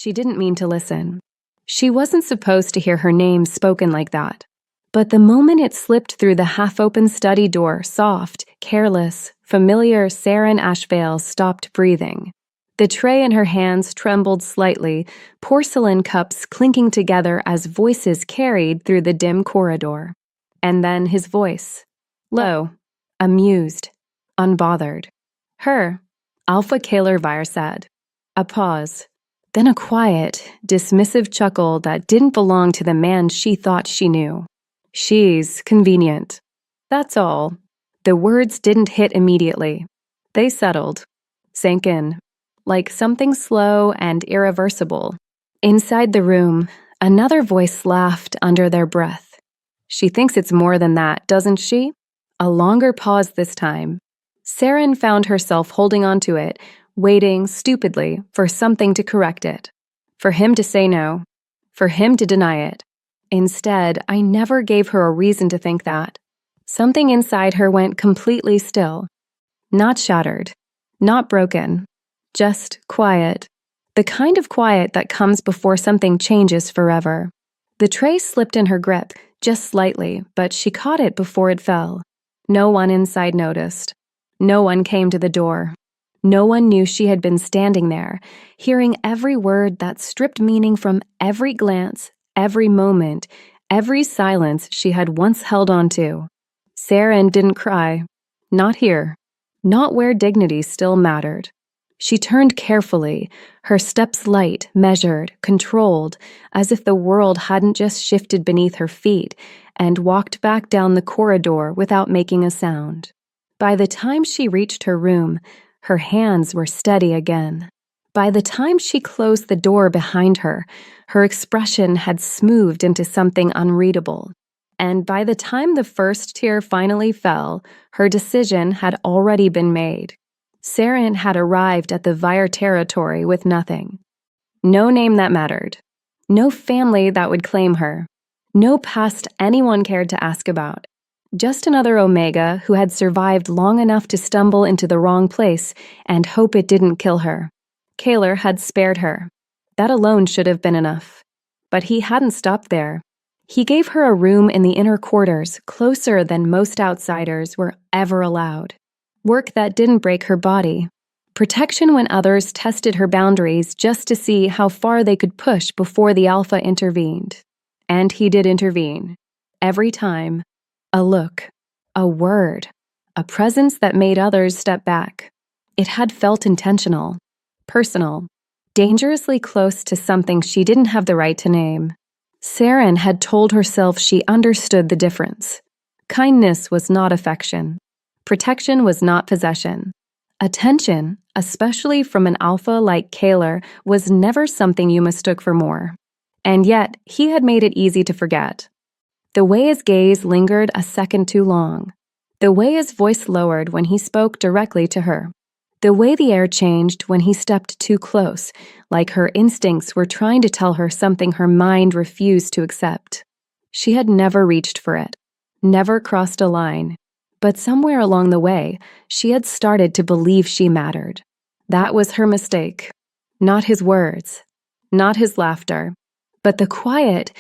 She didn't mean to listen. She wasn't supposed to hear her name spoken like that. But the moment it slipped through the half-open study door, soft, careless, familiar Saren Ashvale stopped breathing. The tray in her hands trembled slightly, porcelain cups clinking together as voices carried through the dim corridor. And then his voice. Low, amused, unbothered. Her, Alpha Kaler Vir said. A pause. Then a quiet, dismissive chuckle that didn't belong to the man she thought she knew. She's convenient. That's all. The words didn't hit immediately. They settled, sank in, like something slow and irreversible. Inside the room, another voice laughed under their breath. She thinks it's more than that, doesn't she? A longer pause this time. Saren found herself holding on to it, waiting stupidly for something to correct it. For him to say no. For him to deny it. Instead, I never gave her a reason to think that. Something inside her went completely still. Not shattered. Not broken. Just quiet. The kind of quiet that comes before something changes forever. The tray slipped in her grip, just slightly, but she caught it before it fell. No one inside noticed. No one came to the door. No one knew she had been standing there, hearing every word that stripped meaning from every glance, every moment, every silence she had once held on to. Saren didn't cry. Not here. Not where dignity still mattered. She turned carefully, her steps light, measured, controlled, as if the world hadn't just shifted beneath her feet, and walked back down the corridor without making a sound. By the time she reached her room, her hands were steady again. By the time she closed the door behind her, her expression had smoothed into something unreadable. And by the time the first tear finally fell, her decision had already been made. Saren had arrived at the Vir territory with nothing. No name that mattered. No family that would claim her. No past anyone cared to ask about. Just another Omega who had survived long enough to stumble into the wrong place and hope it didn't kill her. Kaler had spared her. That alone should have been enough. But he hadn't stopped there. He gave her a room in the inner quarters, closer than most outsiders were ever allowed. Work that didn't break her body. Protection when others tested her boundaries just to see how far they could push before the Alpha intervened. And he did intervene. Every time. A look. A word. A presence that made others step back. It had felt intentional. Personal. Dangerously close to something she didn't have the right to name. Saren had told herself she understood the difference. Kindness was not affection. Protection was not possession. Attention, especially from an Alpha like Kaler, was never something you mistook for more. And yet, he had made it easy to forget. The way his gaze lingered a second too long. The way his voice lowered when he spoke directly to her. The way the air changed when he stepped too close, like her instincts were trying to tell her something her mind refused to accept. She had never reached for it, never crossed a line, but somewhere along the way, she had started to believe she mattered. That was her mistake. Not his words, not his laughter, but the quiet,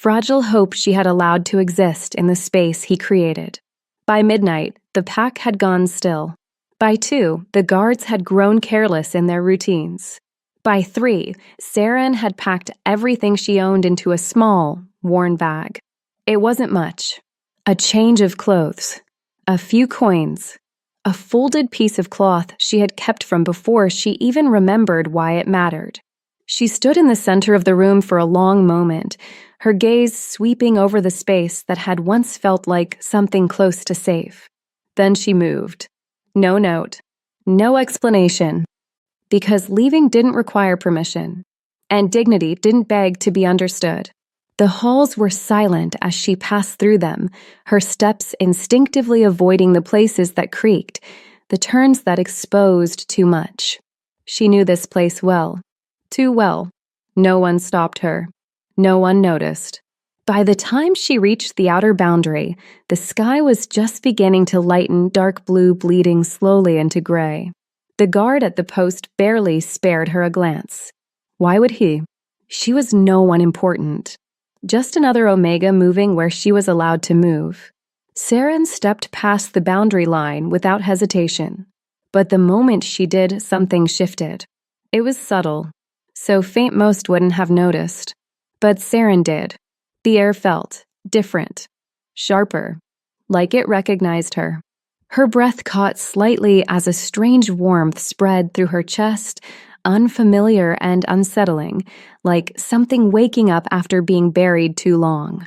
fragile hope she had allowed to exist in the space he created. By midnight, the pack had gone still. By 2, the guards had grown careless in their routines. By 3, Saren had packed everything she owned into a small, worn bag. It wasn't much. A change of clothes. A few coins. A folded piece of cloth she had kept from before she even remembered why it mattered. She stood in the center of the room for a long moment, her gaze sweeping over the space that had once felt like something close to safe. Then she moved. No note. No explanation. Because leaving didn't require permission, and dignity didn't beg to be understood. The halls were silent as she passed through them, her steps instinctively avoiding the places that creaked, the turns that exposed too much. She knew this place well. Too well. No one stopped her. No one noticed. By the time she reached the outer boundary, the sky was just beginning to lighten dark blue, bleeding slowly into gray. The guard at the post barely spared her a glance. Why would he? She was no one important. Just another Omega moving where she was allowed to move. Saren stepped past the boundary line without hesitation. But the moment she did, something shifted. It was subtle, so faint most wouldn't have noticed. But Saren did. The air felt different, sharper, like it recognized her. Her breath caught slightly as a strange warmth spread through her chest, unfamiliar and unsettling, like something waking up after being buried too long.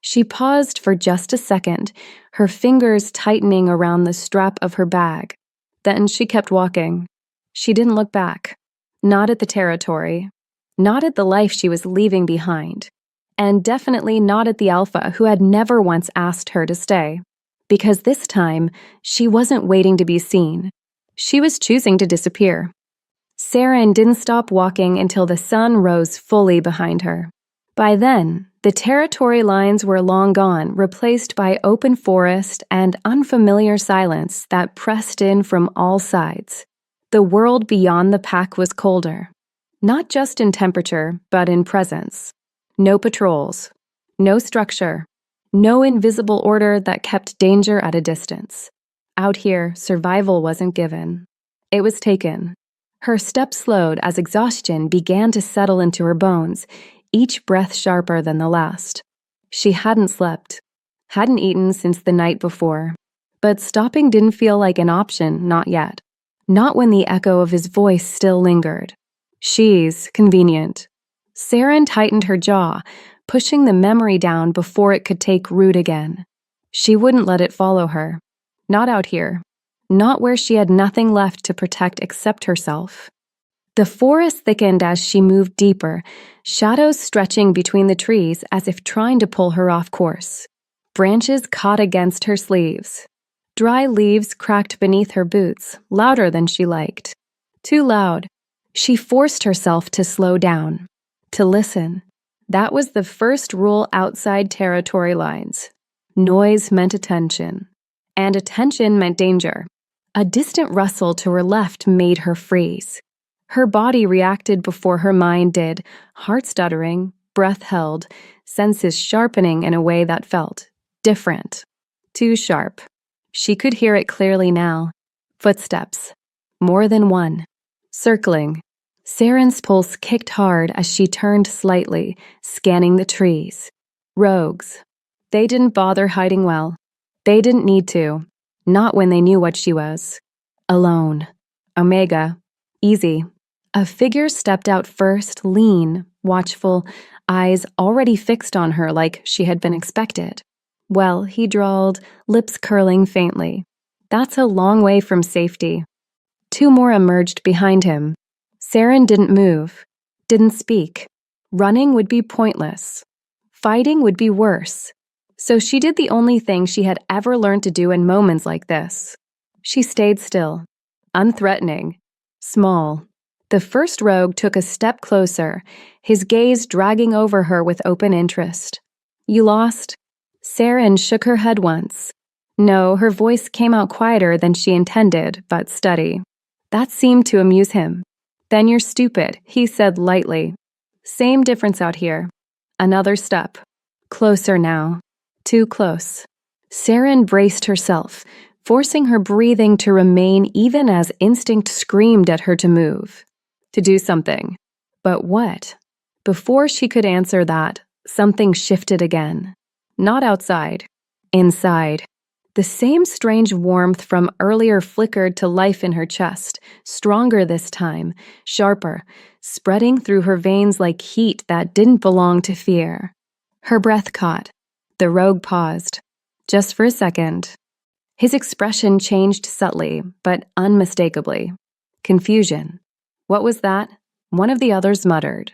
She paused for just a second, her fingers tightening around the strap of her bag. Then she kept walking. She didn't look back. Not at the territory. Not at the life she was leaving behind. And definitely not at the Alpha who had never once asked her to stay. Because this time, she wasn't waiting to be seen. She was choosing to disappear. Saren didn't stop walking until the sun rose fully behind her. By then, the territory lines were long gone, replaced by open forest and unfamiliar silence that pressed in from all sides. The world beyond the pack was colder. Not just in temperature, but in presence. No patrols. No structure. No invisible order that kept danger at a distance. Out here, survival wasn't given. It was taken. Her step slowed as exhaustion began to settle into her bones, each breath sharper than the last. She hadn't slept, hadn't eaten since the night before, but stopping didn't feel like an option, not yet. Not when the echo of his voice still lingered. She's convenient. Saren tightened her jaw, pushing the memory down before it could take root again. She wouldn't let it follow her. Not out here. Not where she had nothing left to protect except herself. The forest thickened as she moved deeper, shadows stretching between the trees as if trying to pull her off course. Branches caught against her sleeves. Dry leaves cracked beneath her boots, louder than she liked. Too loud. She forced herself to slow down, to listen. That was the first rule outside territory lines. Noise meant attention, and attention meant danger. A distant rustle to her left made her freeze. Her body reacted before her mind did, heart stuttering, breath held, senses sharpening in a way that felt different. Too sharp. She could hear it clearly now. Footsteps. More than one. Circling. Saren's pulse kicked hard as she turned slightly, scanning the trees. Rogues. They didn't bother hiding well. They didn't need to. Not when they knew what she was. Alone. Omega. Easy. A figure stepped out first, lean, watchful, eyes already fixed on her like she had been expected. Well, he drawled, lips curling faintly. That's a long way from safety. Two more emerged behind him. Saren didn't move, didn't speak. Running would be pointless. Fighting would be worse. So she did the only thing she had ever learned to do in moments like this. She stayed still, unthreatening, small. The first rogue took a step closer, his gaze dragging over her with open interest. You lost? Saren shook her head once. No, her voice came out quieter than she intended, but steady. That seemed to amuse him. Then you're stupid, he said lightly. Same difference out here. Another step. Closer now. Too close. Saren braced herself, forcing her breathing to remain even as instinct screamed at her to move. To do something. But what? Before she could answer that, something shifted again. Not outside. Inside. The same strange warmth from earlier flickered to life in her chest, stronger this time, sharper, spreading through her veins like heat that didn't belong to fear. Her breath caught. The rogue paused. Just for a second. His expression changed subtly, but unmistakably. Confusion. What was that? One of the others muttered.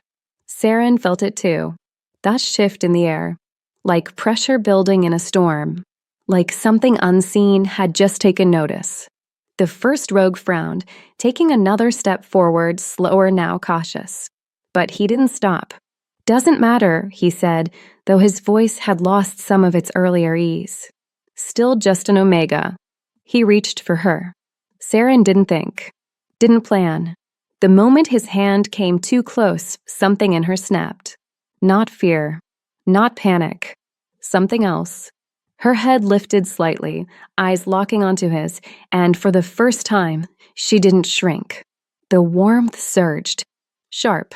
Saren felt it too. That shift in the air. Like pressure building in a storm. Like something unseen had just taken notice. The first rogue frowned, taking another step forward, slower now, cautious. But he didn't stop. Doesn't matter, he said, though his voice had lost some of its earlier ease. Still just an Omega. He reached for her. Saren didn't think. Didn't plan. The moment his hand came too close, something in her snapped. Not fear, not panic, something else. Her head lifted slightly, eyes locking onto his, and for the first time, she didn't shrink. The warmth surged. Sharp,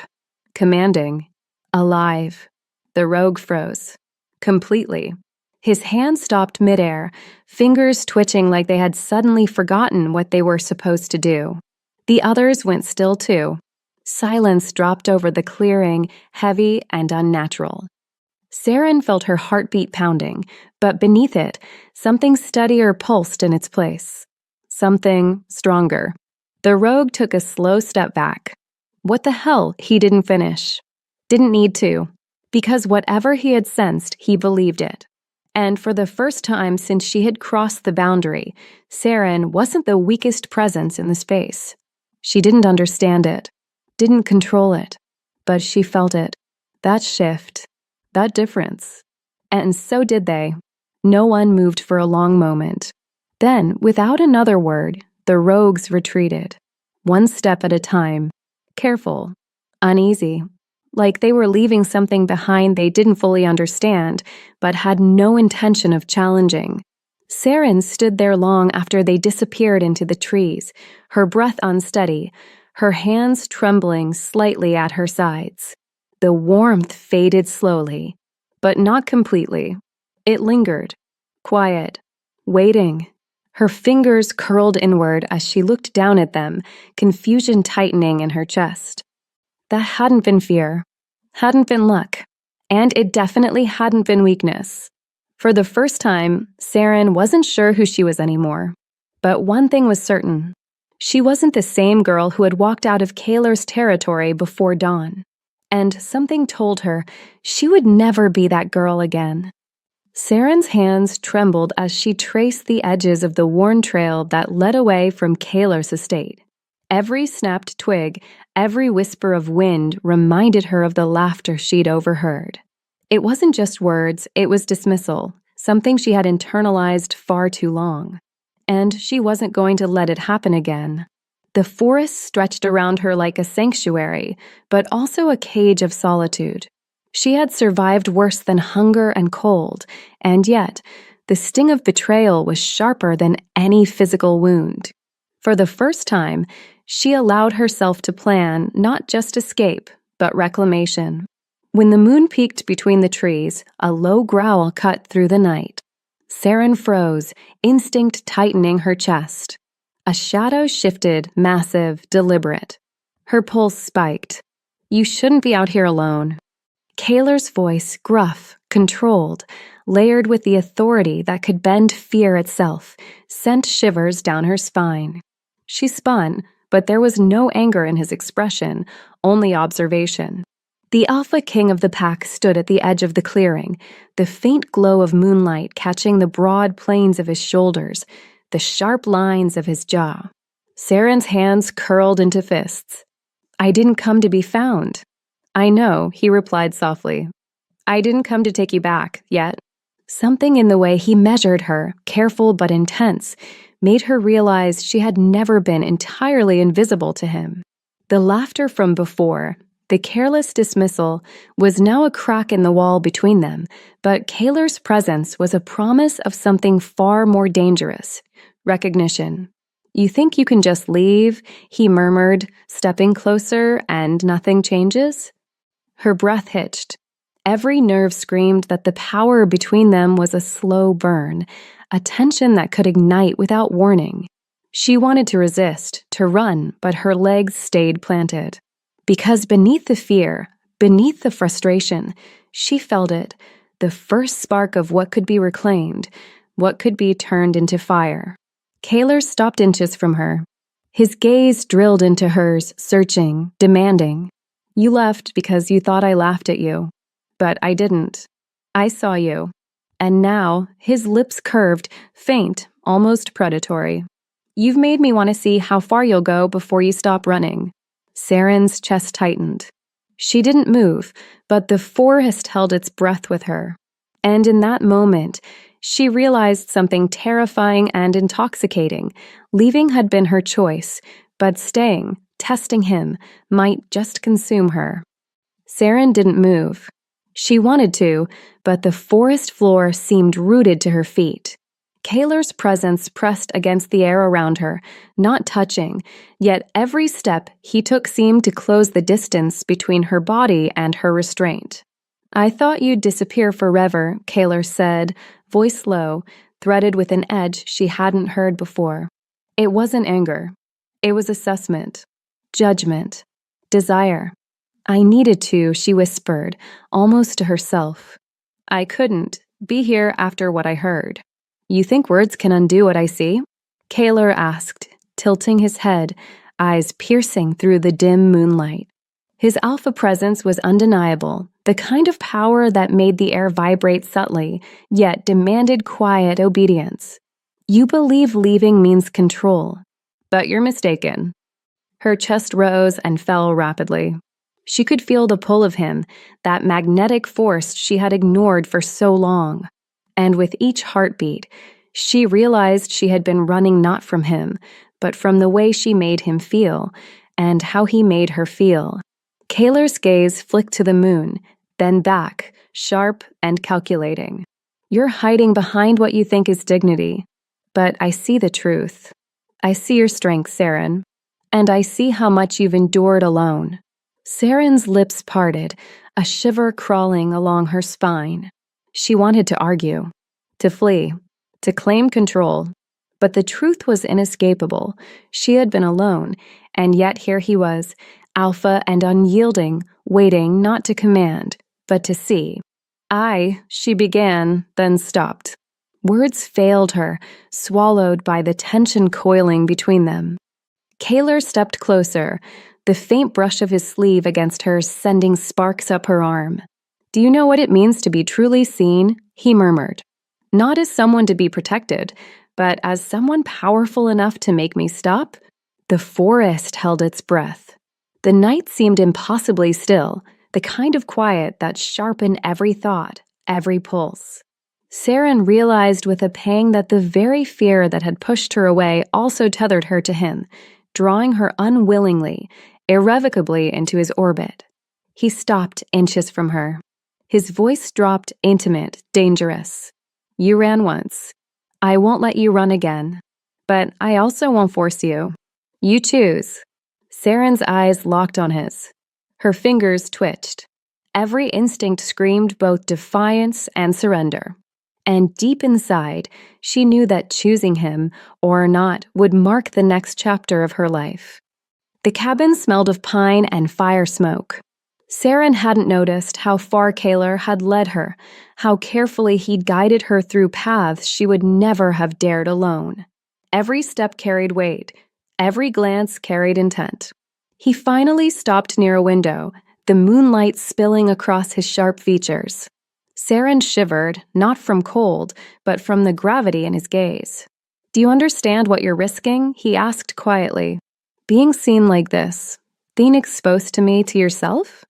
commanding, alive. The rogue froze. Completely. His hand stopped midair, fingers twitching like they had suddenly forgotten what they were supposed to do. The others went still too. Silence dropped over the clearing, heavy and unnatural. Saren felt her heartbeat pounding, but beneath it, something steadier pulsed in its place. Something stronger. The rogue took a slow step back. What the hell? He didn't finish. Didn't need to. Because whatever he had sensed, he believed it. And for the first time since she had crossed the boundary, Saren wasn't the weakest presence in the space. She didn't understand it, didn't control it, but she felt it. That shift, that difference. And so did they. No one moved for a long moment. Then, without another word, the rogues retreated. One step at a time. Careful. Uneasy. Like they were leaving something behind they didn't fully understand, but had no intention of challenging. Saren stood there long after they disappeared into the trees, her breath unsteady, her hands trembling slightly at her sides. The warmth faded slowly, but not completely. It lingered, quiet, waiting. Her fingers curled inward as she looked down at them, confusion tightening in her chest. That hadn't been fear, hadn't been luck, and it definitely hadn't been weakness. For the first time, Saren wasn't sure who she was anymore. But one thing was certain. She wasn't the same girl who had walked out of Kaler's territory before dawn. And something told her she would never be that girl again. Saren's hands trembled as she traced the edges of the worn trail that led away from Kaler's estate. Every snapped twig, every whisper of wind reminded her of the laughter she'd overheard. It wasn't just words, it was dismissal, something she had internalized far too long. And she wasn't going to let it happen again. The forest stretched around her like a sanctuary, but also a cage of solitude. She had survived worse than hunger and cold, and yet, the sting of betrayal was sharper than any physical wound. For the first time, she allowed herself to plan not just escape, but reclamation. When the moon peeked between the trees, a low growl cut through the night. Saren froze, instinct tightening her chest. A shadow shifted, massive, deliberate. Her pulse spiked. You shouldn't be out here alone. Kaler's voice, gruff, controlled, layered with the authority that could bend fear itself, sent shivers down her spine. She spun, but there was no anger in his expression, only observation. The alpha king of the pack stood at the edge of the clearing, the faint glow of moonlight catching the broad planes of his shoulders, the sharp lines of his jaw. Saren's hands curled into fists. I didn't come to be found. I know, he replied softly. I didn't come to take you back, yet. Something in the way he measured her, careful but intense, made her realize she had never been entirely invisible to him. The laughter from before, the careless dismissal, was now a crack in the wall between them, but Kaler's presence was a promise of something far more dangerous. Recognition. You think you can just leave? He murmured, stepping closer, and nothing changes? Her breath hitched. Every nerve screamed that the power between them was a slow burn, a tension that could ignite without warning. She wanted to resist, to run, but her legs stayed planted. Because beneath the fear, beneath the frustration, she felt it, the first spark of what could be reclaimed, what could be turned into fire. Kaler stopped inches from her. His gaze drilled into hers, searching, demanding. You left because you thought I laughed at you. But I didn't. I saw you. And now, his lips curved, faint, almost predatory. You've made me want to see how far you'll go before you stop running. Saren's chest tightened. She didn't move, but the forest held its breath with her. And in that moment, she realized something terrifying and intoxicating. Leaving had been her choice, but staying, testing him, might just consume her. Saren didn't move. She wanted to, but the forest floor seemed rooted to her feet. Kaler's presence pressed against the air around her, not touching, yet every step he took seemed to close the distance between her body and her restraint. "I thought you'd disappear forever," Kaler said, voice low, threaded with an edge she hadn't heard before. It wasn't anger. It was assessment, judgment, desire. "I needed to," she whispered, almost to herself. "I couldn't be here after what I heard." "You think words can undo what I see?" Kaler asked, tilting his head, eyes piercing through the dim moonlight. His alpha presence was undeniable, the kind of power that made the air vibrate subtly, yet demanded quiet obedience. "You believe leaving means control, but you're mistaken." Her chest rose and fell rapidly. She could feel the pull of him, that magnetic force she had ignored for so long. And with each heartbeat, she realized she had been running not from him, but from the way she made him feel, and how he made her feel. Kaler's gaze flicked to the moon, then back, sharp and calculating. "You're hiding behind what you think is dignity, but I see the truth. I see your strength, Saren, and I see how much you've endured alone." Saren's lips parted, a shiver crawling along her spine. She wanted to argue, to flee, to claim control, but the truth was inescapable. She had been alone, and yet here he was, alpha and unyielding, waiting not to command, but to see. She began, then stopped. Words failed her, swallowed by the tension coiling between them. Kaler stepped closer, the faint brush of his sleeve against hers sending sparks up her arm. "Do you know what it means to be truly seen?" he murmured. "Not as someone to be protected, but as someone powerful enough to make me stop?" The forest held its breath. The night seemed impossibly still, the kind of quiet that sharpened every thought, every pulse. Saren realized with a pang that the very fear that had pushed her away also tethered her to him, drawing her unwillingly, irrevocably into his orbit. He stopped inches from her. His voice dropped, intimate, dangerous. "You ran once. I won't let you run again. But I also won't force you. You choose." Saren's eyes locked on his. Her fingers twitched. Every instinct screamed both defiance and surrender. And deep inside, she knew that choosing him, or not, would mark the next chapter of her life. The cabin smelled of pine and fire smoke. Saren hadn't noticed how far Kaler had led her, how carefully he'd guided her through paths she would never have dared alone. Every step carried weight, every glance carried intent. He finally stopped near a window, the moonlight spilling across his sharp features. Saren shivered, not from cold, but from the gravity in his gaze. "Do you understand what you're risking?" he asked quietly. "Being seen like this, being exposed to me, to yourself?"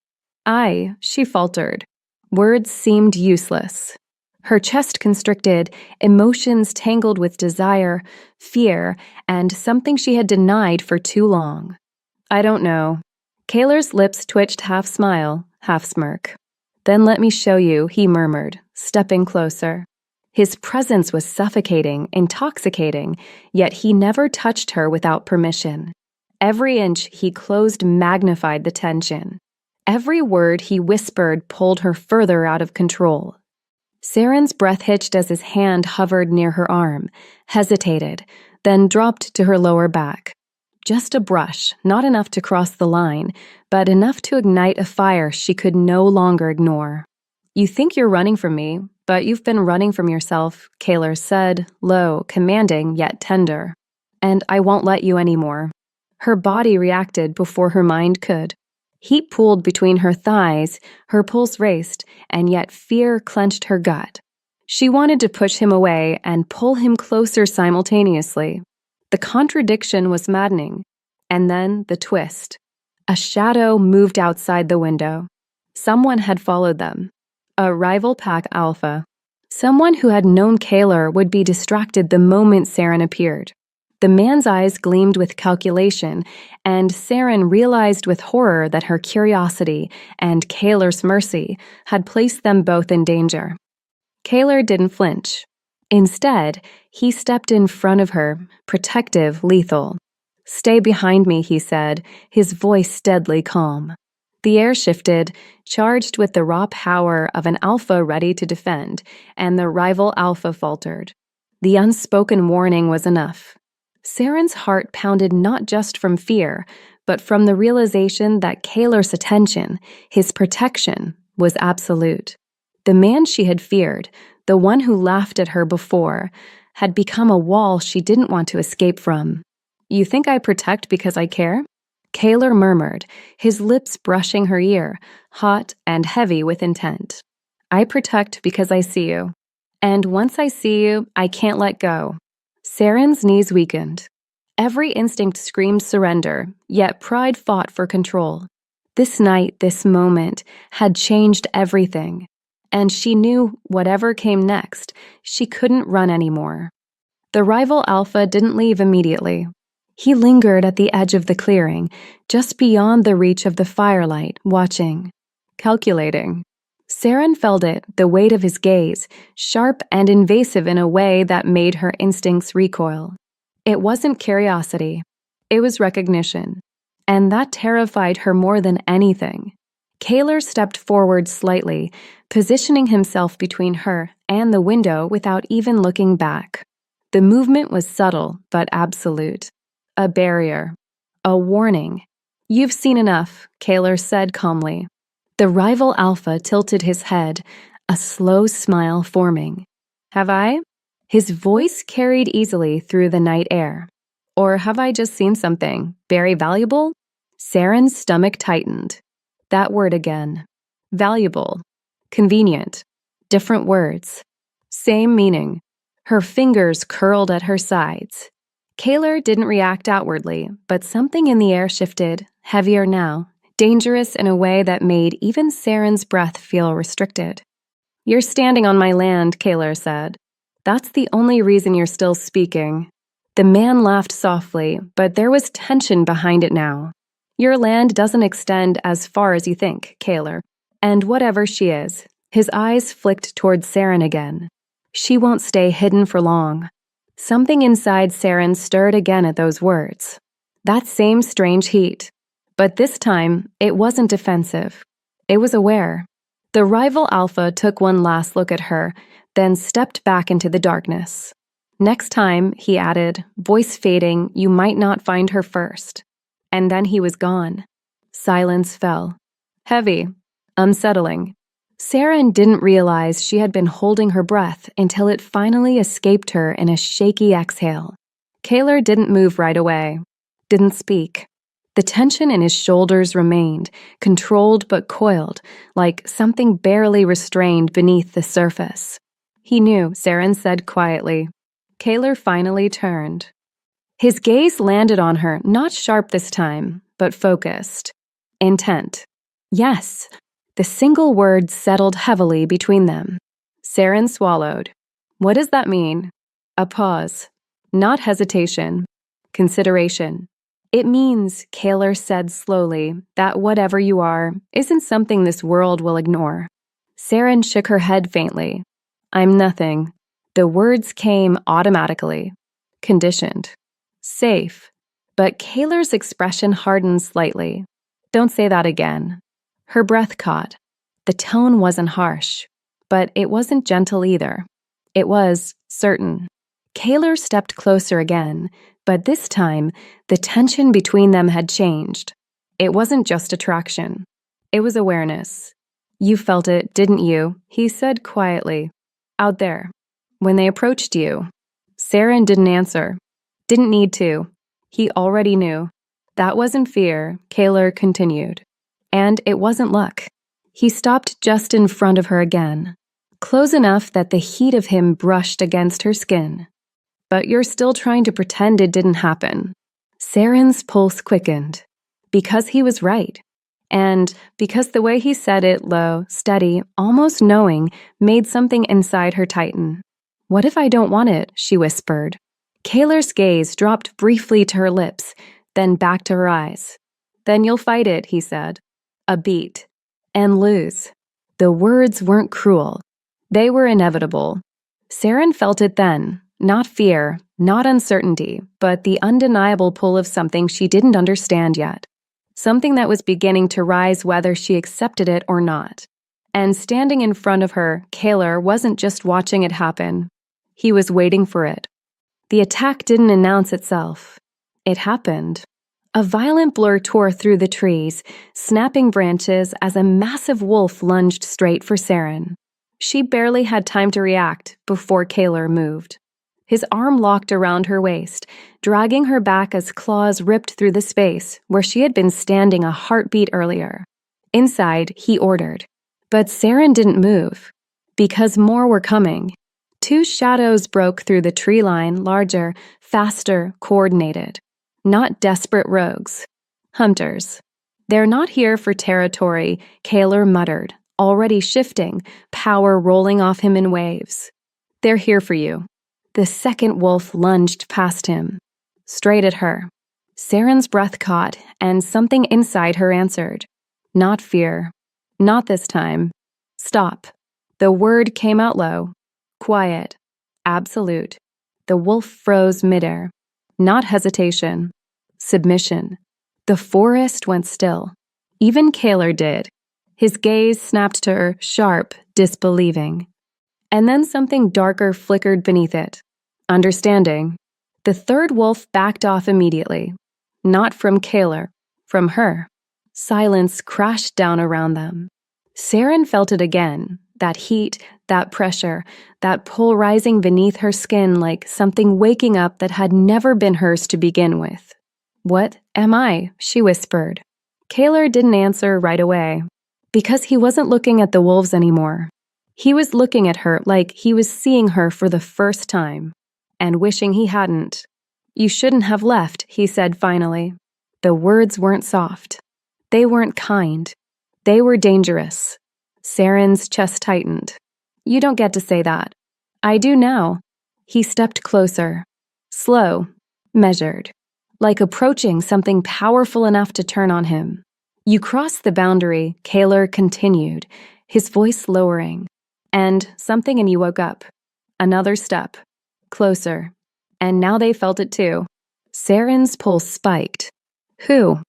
She faltered. Words seemed useless. Her chest constricted, emotions tangled with desire, fear, and something she had denied for too long. "I don't know." Kaler's lips twitched half smile, half smirk. "Then let me show you," he murmured, stepping closer. His presence was suffocating, intoxicating, yet he never touched her without permission. Every inch he closed magnified the tension. Every word he whispered pulled her further out of control. Saren's breath hitched as his hand hovered near her arm, hesitated, then dropped to her lower back. Just a brush, not enough to cross the line, but enough to ignite a fire she could no longer ignore. "You think you're running from me, but you've been running from yourself," Kaler said, low, commanding, yet tender. "And I won't let you anymore." Her body reacted before her mind could. Heat pooled between her thighs, her pulse raced, and yet fear clenched her gut. She wanted to push him away and pull him closer simultaneously. The contradiction was maddening. And then the twist. A shadow moved outside the window. Someone had followed them. A rival pack alpha. Someone who had known Kaler would be distracted the moment Saren appeared. The man's eyes gleamed with calculation, and Saren realized with horror that her curiosity and Kaler's mercy had placed them both in danger. Kaler didn't flinch. Instead, he stepped in front of her, protective, lethal. "Stay behind me," he said, his voice deadly calm. The air shifted, charged with the raw power of an alpha ready to defend, and the rival alpha faltered. The unspoken warning was enough. Saren's heart pounded not just from fear, but from the realization that Kaler's attention, his protection, was absolute. The man she had feared, the one who laughed at her before, had become a wall she didn't want to escape from. "You think I protect because I care?" Kaler murmured, his lips brushing her ear, hot and heavy with intent. "I protect because I see you. And once I see you, I can't let go." Saren's knees weakened. Every instinct screamed surrender, yet pride fought for control. This night, this moment, had changed everything. And she knew whatever came next, she couldn't run anymore. The rival alpha didn't leave immediately. He lingered at the edge of the clearing, just beyond the reach of the firelight, watching, calculating. Saren felt it, the weight of his gaze, sharp and invasive in a way that made her instincts recoil. It wasn't curiosity. It was recognition. And that terrified her more than anything. Kaler stepped forward slightly, positioning himself between her and the window without even looking back. The movement was subtle but absolute. A barrier. A warning. "You've seen enough," Kaler said calmly. The rival alpha tilted his head, a slow smile forming. "Have I?" His voice carried easily through the night air. "Or have I just seen something very valuable?" Saren's stomach tightened. That word again. Valuable. Convenient. Different words. Same meaning. Her fingers curled at her sides. Kaler didn't react outwardly, but something in the air shifted, heavier now, dangerous in a way that made even Saren's breath feel restricted. "You're standing on my land," Kaler said. "That's the only reason you're still speaking." The man laughed softly, but there was tension behind it now. "Your land doesn't extend as far as you think, Kaler. And whatever she is," his eyes flicked toward Saren again. "She won't stay hidden for long." Something inside Saren stirred again at those words. That same strange heat. But this time, it wasn't defensive. It was aware. The rival alpha took one last look at her, then stepped back into the darkness. "Next time," he added, voice fading, "you might not find her first." And then he was gone. Silence fell. Heavy. Unsettling. Saren didn't realize she had been holding her breath until it finally escaped her in a shaky exhale. Kaler didn't move right away. Didn't speak. The tension in his shoulders remained, controlled but coiled, like something barely restrained beneath the surface. "He knew," Saren said quietly. Kaler finally turned. His gaze landed on her, not sharp this time, but focused. Intent. Yes. The single word settled heavily between them. Saren swallowed. "What does that mean?" A pause. Not hesitation. Consideration. "It means," Kaler said slowly, "that whatever you are isn't something this world will ignore." Saren shook her head faintly. "I'm nothing." The words came automatically. Conditioned. Safe. But Kaler's expression hardened slightly. "Don't say that again." Her breath caught. The tone wasn't harsh, but it wasn't gentle either. It was certain. Kaler stepped closer again, but this time, the tension between them had changed. It wasn't just attraction. It was awareness. "You felt it, didn't you?" he said quietly. "Out there. When they approached you." Saren didn't answer. Didn't need to. He already knew. That wasn't fear, Kaler continued. And it wasn't luck. He stopped just in front of her again, close enough that the heat of him brushed against her skin. "But you're still trying to pretend it didn't happen." Saren's pulse quickened. Because he was right. And because the way he said it, low, steady, almost knowing, made something inside her tighten. "What if I don't want it?" she whispered. Kaler's gaze dropped briefly to her lips, then back to her eyes. "Then you'll fight it," he said. "A beat. And lose." The words weren't cruel. They were inevitable. Saren felt it then. Not fear, not uncertainty, but the undeniable pull of something she didn't understand yet. Something that was beginning to rise whether she accepted it or not. And standing in front of her, Kaler wasn't just watching it happen. He was waiting for it. The attack didn't announce itself. It happened. A violent blur tore through the trees, snapping branches as a massive wolf lunged straight for Saren. She barely had time to react before Kaler moved. His arm locked around her waist, dragging her back as claws ripped through the space where she had been standing a heartbeat earlier. Inside, he ordered. But Saren didn't move, because more were coming. Two shadows broke through the tree line, larger, faster, coordinated. Not desperate rogues. Hunters. "They're not here for territory," Kaler muttered, already shifting, power rolling off him in waves. "They're here for you." The second wolf lunged past him, straight at her. Saren's breath caught, and something inside her answered. Not fear. Not this time. Stop. The word came out low. Quiet. Absolute. The wolf froze midair. Not hesitation. Submission. The forest went still. Even Kaler did. His gaze snapped to her, sharp, disbelieving. And then something darker flickered beneath it. Understanding. The third wolf backed off immediately. Not from Kaler, from her. Silence crashed down around them. Saren felt it again, that heat, that pressure, that pull rising beneath her skin like something waking up that had never been hers to begin with. "What am I?" she whispered. Kaler didn't answer right away, because he wasn't looking at the wolves anymore. He was looking at her like he was seeing her for the first time, and wishing he hadn't. "You shouldn't have left," he said finally. The words weren't soft. They weren't kind. They were dangerous. Saren's chest tightened. "You don't get to say that." "I do now." He stepped closer. Slow. Measured. Like approaching something powerful enough to turn on him. "You crossed the boundary," Kaler continued, his voice lowering. "And something in you woke up. Another step. Closer." And now they felt it too. Saren's pulse spiked. "Who?"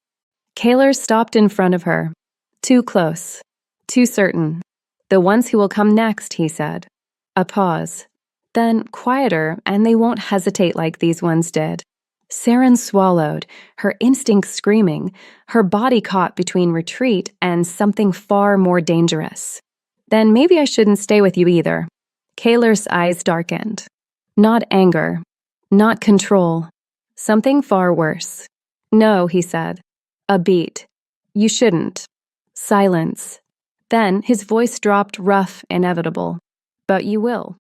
Kaler stopped in front of her. Too close. Too certain. "The ones who will come next," he said. A pause. Then quieter, and they won't hesitate like these ones did. Saren swallowed, her instinct screaming, her body caught between retreat and something far more dangerous. "Then maybe I shouldn't stay with you either." Kaler's eyes darkened. Not anger. Not control. Something far worse. "No," he said. A beat. "You shouldn't." Silence. Then his voice dropped rough, inevitable. "But you will."